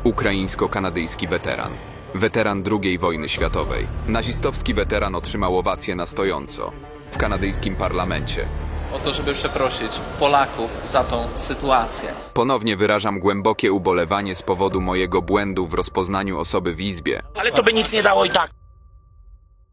Ukraińsko-kanadyjski weteran. Weteran II wojny światowej. Nazistowski weteran otrzymał owację na stojąco w kanadyjskim parlamencie. O to, żeby przeprosić Polaków za tą sytuację. Ponownie wyrażam głębokie ubolewanie z powodu mojego błędu w rozpoznaniu osoby w Izbie. Ale to by nic nie dało i tak.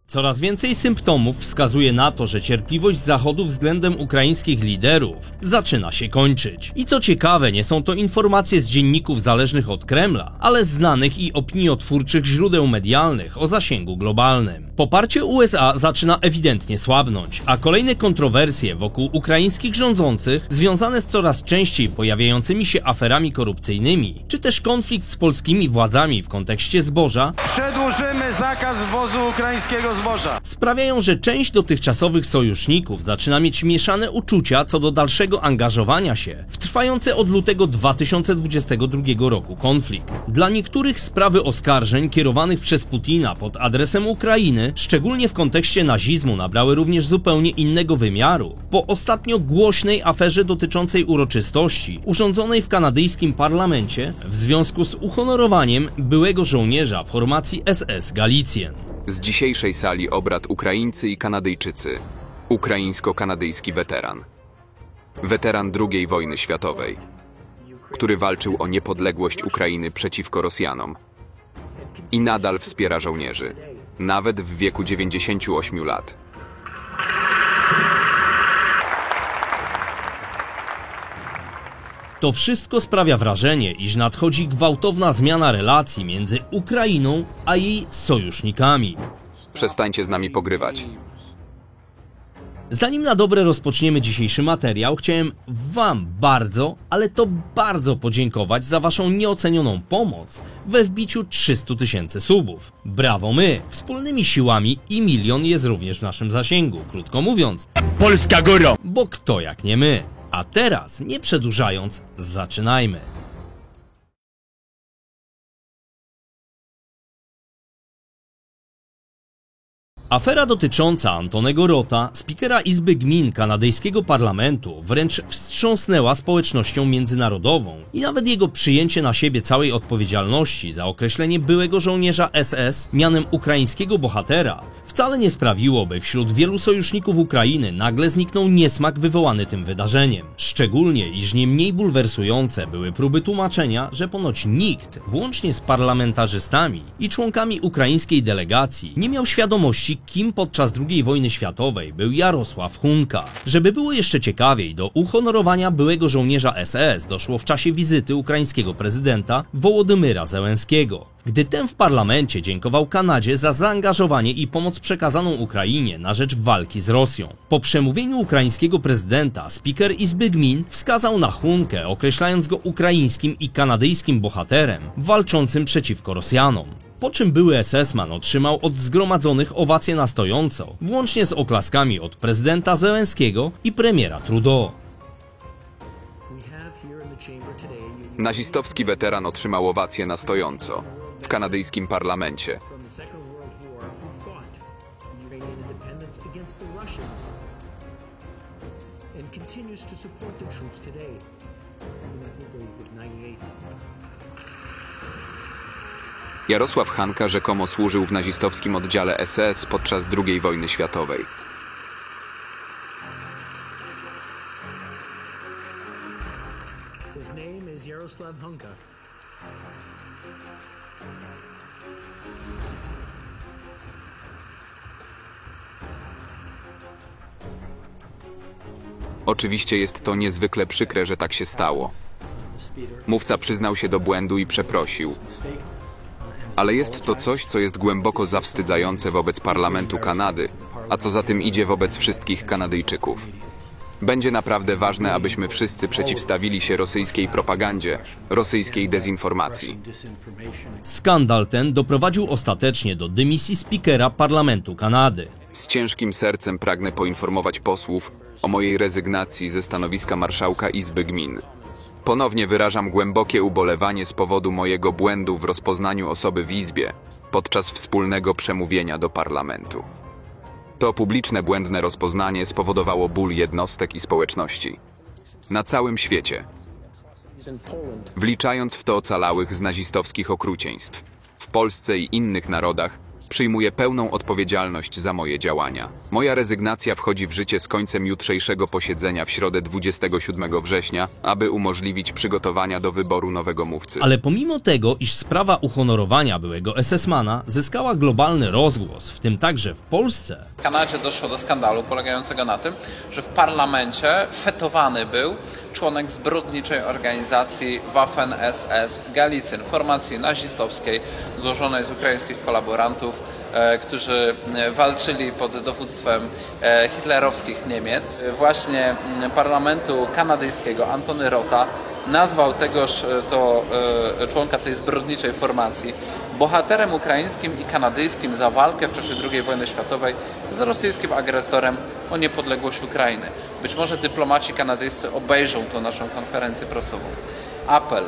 Coraz więcej symptomów wskazuje na to, że cierpliwość Zachodu względem ukraińskich liderów zaczyna się kończyć. I co ciekawe, nie są to informacje z dzienników zależnych od Kremla, ale z znanych i opiniotwórczych źródeł medialnych o zasięgu globalnym. Poparcie USA zaczyna ewidentnie słabnąć, a kolejne kontrowersje wokół ukraińskich rządzących, związane z coraz częściej pojawiającymi się aferami korupcyjnymi, czy też konflikt z polskimi władzami w kontekście zboża, przedłużymy zakaz wwozu ukraińskiego zboża, sprawiają, że część dotychczasowych sojuszników zaczyna mieć mieszane uczucia co do dalszego angażowania się w trwający od lutego 2022 roku konflikt. Dla niektórych sprawy oskarżeń kierowanych przez Putina pod adresem Ukrainy, szczególnie w kontekście nazizmu, nabrały również zupełnie innego wymiaru po ostatnio głośnej aferze dotyczącej uroczystości urządzonej w kanadyjskim parlamencie w związku z uhonorowaniem byłego żołnierza formacji SS Galicjen. Z dzisiejszej sali obrad Ukraińcy i Kanadyjczycy. Ukraińsko-kanadyjski weteran. Weteran II wojny światowej, który walczył o niepodległość Ukrainy przeciwko Rosjanom. I nadal wspiera żołnierzy, nawet w wieku 98 lat. To wszystko sprawia wrażenie, iż nadchodzi gwałtowna zmiana relacji między Ukrainą a jej sojusznikami. Przestańcie z nami pogrywać. Zanim na dobre rozpoczniemy dzisiejszy materiał, chciałem Wam bardzo, ale to bardzo podziękować za Waszą nieocenioną pomoc we wbiciu 300 000 subów. Brawo my! Wspólnymi siłami i 1 000 000 jest również w naszym zasięgu. Krótko mówiąc, Polska góra! bo kto jak nie my? A teraz, nie przedłużając, zaczynajmy. Afera dotycząca Antonego Rota, spikera Izby Gmin kanadyjskiego parlamentu, wręcz wstrząsnęła społecznością międzynarodową i nawet jego przyjęcie na siebie całej odpowiedzialności za określenie byłego żołnierza SS mianem ukraińskiego bohatera wcale nie sprawiło, by wśród wielu sojuszników Ukrainy nagle zniknął niesmak wywołany tym wydarzeniem. Szczególnie, iż nie mniej bulwersujące były próby tłumaczenia, że ponoć nikt, włącznie z parlamentarzystami i członkami ukraińskiej delegacji, nie miał świadomości, kim podczas II wojny światowej był Jarosław Hunka. Żeby było jeszcze ciekawiej, do uhonorowania byłego żołnierza SS doszło w czasie wizyty ukraińskiego prezydenta Wołodymyra Zełenskiego, gdy ten w parlamencie dziękował Kanadzie za zaangażowanie i pomoc przekazaną Ukrainie na rzecz walki z Rosją. Po przemówieniu ukraińskiego prezydenta spiker Izby Gmin wskazał na Hunkę, określając go ukraińskim i kanadyjskim bohaterem walczącym przeciwko Rosjanom. Po czym były SS-man otrzymał od zgromadzonych owację na stojąco, włącznie z oklaskami od prezydenta Zełenskiego i premiera Trudeau. Nazistowski weteran otrzymał owację na stojąco w kanadyjskim parlamencie. Jarosław Hanka rzekomo służył w nazistowskim oddziale SS podczas II wojny światowej. Oczywiście jest to niezwykle przykre, że tak się stało. Mówca przyznał się do błędu i przeprosił. Ale jest to coś, co jest głęboko zawstydzające wobec parlamentu Kanady, a co za tym idzie wobec wszystkich Kanadyjczyków. Będzie naprawdę ważne, abyśmy wszyscy przeciwstawili się rosyjskiej propagandzie, rosyjskiej dezinformacji. Skandal ten doprowadził ostatecznie do dymisji spikera parlamentu Kanady. Z ciężkim sercem pragnę poinformować posłów o mojej rezygnacji ze stanowiska marszałka Izby Gmin. Ponownie wyrażam głębokie ubolewanie z powodu mojego błędu w rozpoznaniu osoby w Izbie podczas wspólnego przemówienia do parlamentu. To publiczne błędne rozpoznanie spowodowało ból jednostek i społeczności na całym świecie. wliczając w to ocalałych z nazistowskich okrucieństw. W Polsce i innych narodach przyjmuję pełną odpowiedzialność za moje działania. Moja rezygnacja wchodzi w życie z końcem jutrzejszego posiedzenia w środę 27 września, aby umożliwić przygotowania do wyboru nowego mówcy. Ale pomimo tego, iż sprawa uhonorowania byłego SS-mana zyskała globalny rozgłos, w tym także w Polsce, W Kanadzie doszło do skandalu polegającego na tym, że w parlamencie fetowany był członek zbrodniczej organizacji Waffen-SS Galizien, formacji nazistowskiej złożonej z ukraińskich kolaborantów, którzy walczyli pod dowództwem hitlerowskich Niemiec. Właśnie parlamentu kanadyjskiego Antony Rota nazwał tegoż to członka tej zbrodniczej formacji bohaterem ukraińskim i kanadyjskim za walkę w czasie II wojny światowej z rosyjskim agresorem o niepodległość Ukrainy. Być może dyplomaci kanadyjscy obejrzą tą naszą konferencję prasową. Apel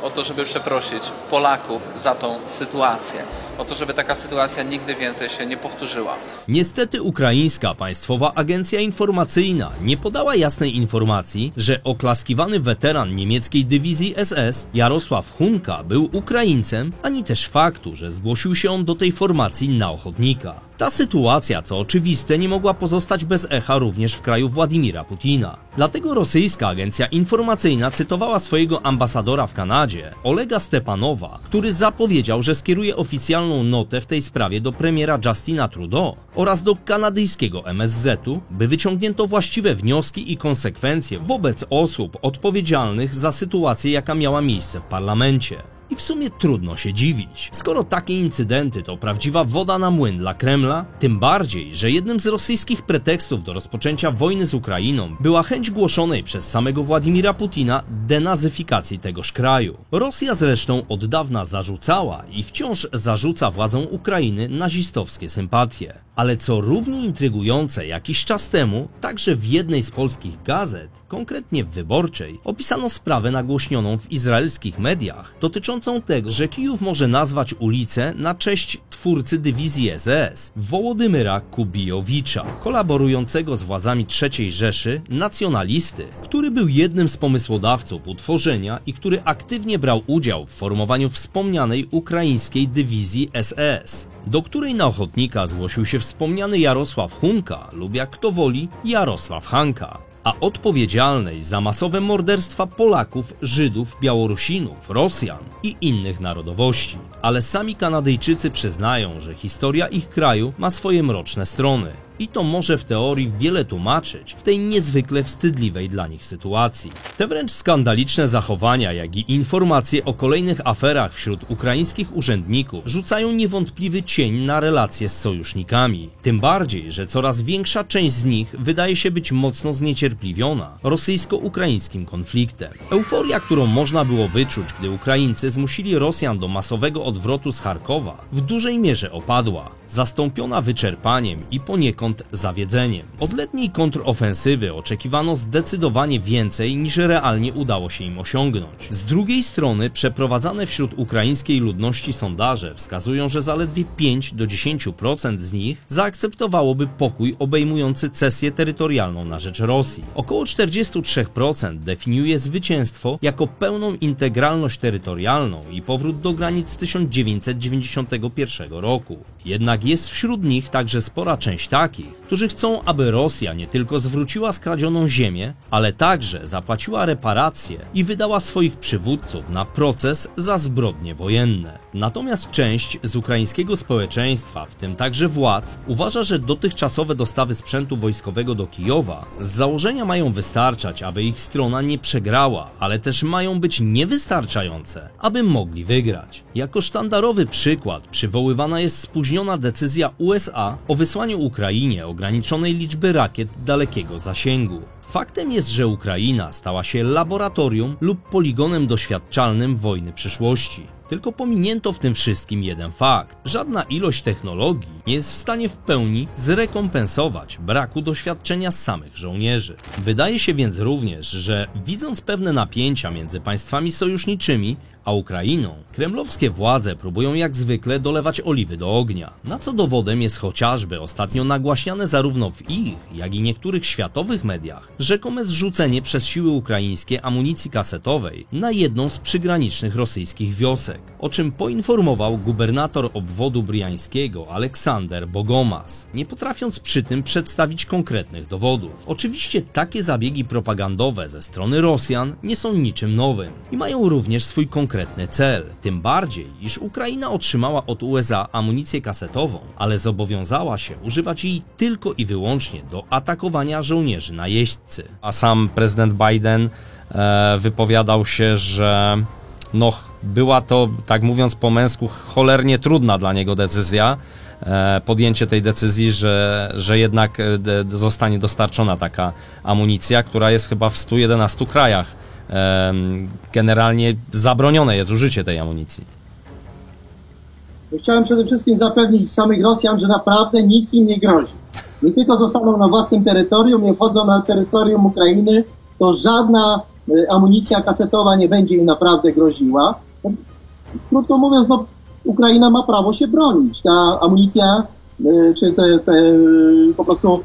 o to, żeby przeprosić Polaków za tą sytuację, o to, żeby taka sytuacja nigdy więcej się nie powtórzyła. niestety ukraińska państwowa agencja informacyjna nie podała jasnej informacji, że oklaskiwany weteran niemieckiej dywizji SS Jarosław Hunka był Ukraińcem, ani też faktu, że zgłosił się on do tej formacji na ochotnika. Ta sytuacja, co oczywiste, nie mogła pozostać bez echa również w kraju Władimira Putina. Dlatego rosyjska agencja informacyjna cytowała swojego ambasadora w Kanadzie, Olega Stepanowa, który zapowiedział, że skieruje oficjalną notę w tej sprawie do premiera Justina Trudeau oraz do kanadyjskiego MSZ-u, by wyciągnięto właściwe wnioski i konsekwencje wobec osób odpowiedzialnych za sytuację, jaka miała miejsce w parlamencie. I w sumie trudno się dziwić. Skoro takie incydenty to prawdziwa woda na młyn dla Kremla, tym bardziej, że jednym z rosyjskich pretekstów do rozpoczęcia wojny z Ukrainą była chęć głoszonej przez samego Władimira Putina denazyfikacji tegoż kraju. Rosja zresztą od dawna zarzucała i wciąż zarzuca władzom Ukrainy nazistowskie sympatie. Ale co równie intrygujące, jakiś czas temu, także w jednej z polskich gazet, konkretnie w Wyborczej, opisano sprawę nagłośnioną w izraelskich mediach dotyczącą tego, że Kijów może nazwać ulicę na cześć twórcy dywizji SS Wołodymyra Kubijowicza, kolaborującego z władzami III Rzeszy nacjonalisty, który był jednym z pomysłodawców utworzenia i który aktywnie brał udział w formowaniu wspomnianej ukraińskiej dywizji SS, do której na ochotnika zgłosił się wspomniany Jarosław Hunka lub, jak kto woli, Jarosław Hanka, a odpowiedzialnej za masowe morderstwa Polaków, Żydów, Białorusinów, Rosjan i innych narodowości. Ale sami Kanadyjczycy przyznają, że historia ich kraju ma swoje mroczne strony. I to może w teorii wiele tłumaczyć w tej niezwykle wstydliwej dla nich sytuacji. Te wręcz skandaliczne zachowania, jak i informacje o kolejnych aferach wśród ukraińskich urzędników rzucają niewątpliwy cień na relacje z sojusznikami. Tym bardziej, że coraz większa część z nich wydaje się być mocno zniecierpliwiona rosyjsko-ukraińskim konfliktem. Euforia, którą można było wyczuć, gdy Ukraińcy zmusili Rosjan do masowego odwrotu z Charkowa, w dużej mierze opadła, zastąpiona wyczerpaniem i poniekąd zawiedzeniem. Od letniej kontrofensywy oczekiwano zdecydowanie więcej, niż realnie udało się im osiągnąć. Z drugiej strony przeprowadzane wśród ukraińskiej ludności sondaże wskazują, że zaledwie 5–10% z nich zaakceptowałoby pokój obejmujący cesję terytorialną na rzecz Rosji. Około 43% definiuje zwycięstwo jako pełną integralność terytorialną i powrót do granic z 1991 roku. Jednak jest wśród nich także spora część takich, którzy chcą, aby Rosja nie tylko zwróciła skradzioną ziemię, ale także zapłaciła reparacje i wydała swoich przywódców na proces za zbrodnie wojenne. Natomiast część z ukraińskiego społeczeństwa, w tym także władz, uważa, że dotychczasowe dostawy sprzętu wojskowego do Kijowa z założenia mają wystarczać, aby ich strona nie przegrała, ale też mają być niewystarczające, aby mogli wygrać. Jako sztandarowy przykład przywoływana jest spóźniona decyzja USA o wysłaniu Ukrainie ograniczonej liczby rakiet dalekiego zasięgu. Faktem jest, że Ukraina stała się laboratorium lub poligonem doświadczalnym wojny przyszłości. Tylko pominięto w tym wszystkim jeden fakt. Żadna ilość technologii nie jest w stanie w pełni zrekompensować braku doświadczenia samych żołnierzy. Wydaje się więc również, że widząc pewne napięcia między państwami sojuszniczymi, A Ukrainą kremlowskie władze próbują jak zwykle dolewać oliwy do ognia, na co dowodem jest chociażby ostatnio nagłaśniane zarówno w ich, jak i niektórych światowych mediach rzekome zrzucenie przez siły ukraińskie amunicji kasetowej na jedną z przygranicznych rosyjskich wiosek, o czym poinformował gubernator obwodu briańskiego Aleksander Bogomas, nie potrafiąc przy tym przedstawić konkretnych dowodów. Oczywiście takie zabiegi propagandowe ze strony Rosjan nie są niczym nowym i mają również swój konkretny cel, tym bardziej, iż Ukraina otrzymała od USA amunicję kasetową, ale zobowiązała się używać jej tylko i wyłącznie do atakowania żołnierzy najeźdźcy. A sam prezydent Biden wypowiadał się, że była to, tak mówiąc po męsku, cholernie trudna dla niego decyzja, podjęcie tej decyzji, że jednak zostanie dostarczona taka amunicja, która jest chyba w 111 krajach. Generalnie zabronione jest użycie tej amunicji. Chciałem przede wszystkim zapewnić samych Rosjan, że naprawdę nic im nie grozi. Nie tylko zostaną na własnym terytorium, nie wchodzą na terytorium Ukrainy, to żadna amunicja kasetowa nie będzie im naprawdę groziła. Krótko mówiąc, Ukraina ma prawo się bronić. Ta amunicja czy po prostu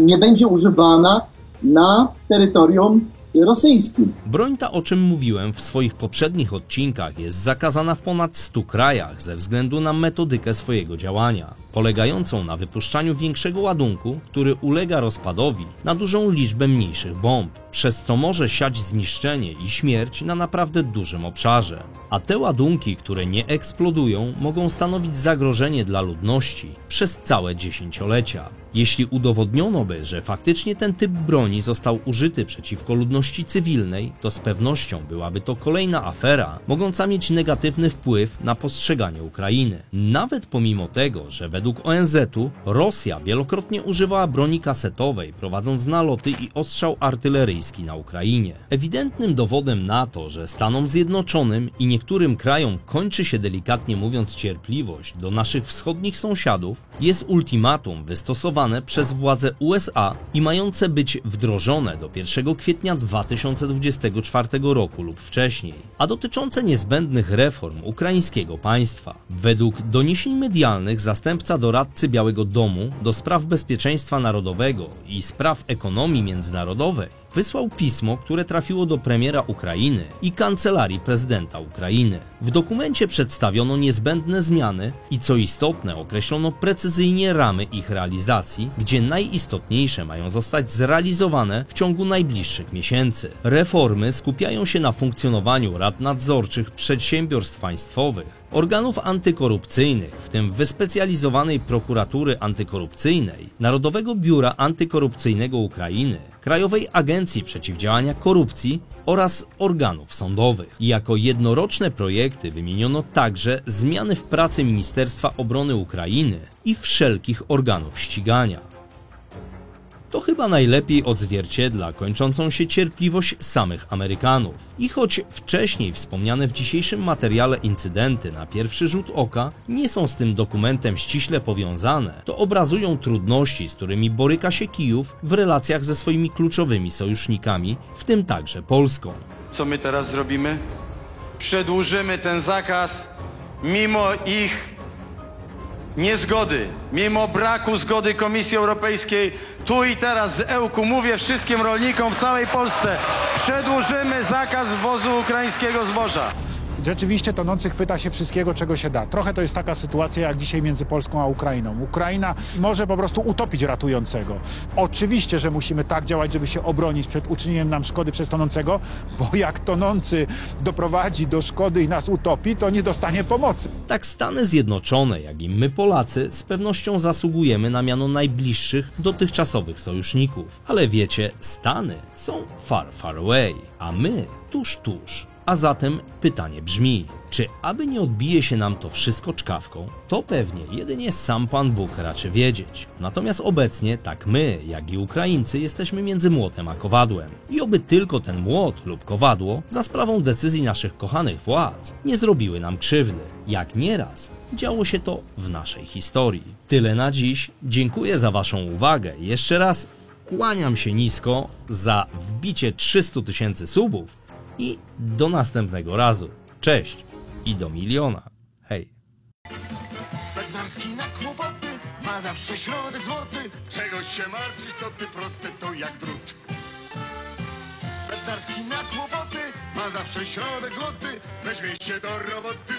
nie będzie używana na terytorium rosyjskim. Broń ta, o czym mówiłem w swoich poprzednich odcinkach, jest zakazana w ponad 100 krajach ze względu na metodykę swojego działania, polegającą na wypuszczaniu większego ładunku, który ulega rozpadowi na dużą liczbę mniejszych bomb, przez co może siać zniszczenie i śmierć na naprawdę dużym obszarze. A te ładunki, które nie eksplodują, mogą stanowić zagrożenie dla ludności przez całe dziesięciolecia. Jeśli udowodniono by, że faktycznie ten typ broni został użyty przeciwko ludności cywilnej, to z pewnością byłaby to kolejna afera, mogąca mieć negatywny wpływ na postrzeganie Ukrainy. Nawet pomimo tego, że według ONZ-u Rosja wielokrotnie używała broni kasetowej, prowadząc naloty i ostrzał artyleryjski na Ukrainie. Ewidentnym dowodem na to, że Stanom Zjednoczonym i niektórym krajom kończy się, delikatnie mówiąc, cierpliwość do naszych wschodnich sąsiadów, jest ultimatum wystosowane przez władze USA i mające być wdrożone do 1 kwietnia 2024 roku lub wcześniej, a dotyczące niezbędnych reform ukraińskiego państwa. Według doniesień medialnych zastępca doradcy Białego Domu do spraw bezpieczeństwa narodowego i spraw ekonomii międzynarodowej wysłał pismo, które trafiło do premiera Ukrainy i kancelarii prezydenta Ukrainy. W dokumencie przedstawiono niezbędne zmiany i, co istotne, określono precyzyjnie ramy ich realizacji, gdzie najistotniejsze mają zostać zrealizowane w ciągu najbliższych miesięcy. Reformy skupiają się na funkcjonowaniu rad nadzorczych przedsiębiorstw państwowych, organów antykorupcyjnych, w tym wyspecjalizowanej prokuratury antykorupcyjnej, Narodowego Biura Antykorupcyjnego Ukrainy, Krajowej Agencji Przeciwdziałania Korupcji oraz organów sądowych. Jako jednoroczne projekty wymieniono także zmiany w pracy Ministerstwa Obrony Ukrainy i wszelkich organów ścigania. To chyba najlepiej odzwierciedla kończącą się cierpliwość samych Amerykanów. I choć wcześniej wspomniane w dzisiejszym materiale incydenty na pierwszy rzut oka nie są z tym dokumentem ściśle powiązane, to obrazują trudności, z którymi boryka się Kijów w relacjach ze swoimi kluczowymi sojusznikami, w tym także Polską. Co my teraz zrobimy? Przedłużymy ten zakaz mimo ich niezgody, mimo braku zgody Komisji Europejskiej. Tu i teraz z Ełku mówię wszystkim rolnikom w całej Polsce: przedłużymy zakaz wwozu ukraińskiego zboża. Rzeczywiście tonący chwyta się wszystkiego, czego się da. Trochę to jest taka sytuacja jak dzisiaj między Polską a Ukrainą. Ukraina może po prostu utopić ratującego. Oczywiście, że musimy tak działać, żeby się obronić przed uczynieniem nam szkody przez tonącego, bo jak tonący doprowadzi do szkody i nas utopi, to nie dostanie pomocy. Tak Stany Zjednoczone, jak i my Polacy z pewnością zasługujemy na miano najbliższych dotychczasowych sojuszników. Ale wiecie, Stany są far, far away, a my tuż, tuż. A zatem pytanie brzmi, czy aby nie odbije się nam to wszystko czkawką, to pewnie jedynie sam Pan Bóg raczy wiedzieć. Natomiast obecnie tak my, jak i Ukraińcy jesteśmy między młotem a kowadłem. I oby tylko ten młot lub kowadło za sprawą decyzji naszych kochanych władz nie zrobiły nam krzywdy, jak nieraz działo się to w naszej historii. Tyle na dziś, dziękuję za Waszą uwagę. Jeszcze raz kłaniam się nisko za wbicie 300 000 subów i do następnego razu. Cześć i do miliona. Hej. Bednarski na kłopoty ma zawsze środek złoty. Czegoś się martwisz, co ty proste to jak drut. Bednarski na kłopoty ma zawsze środek złoty. Weźmie się do roboty,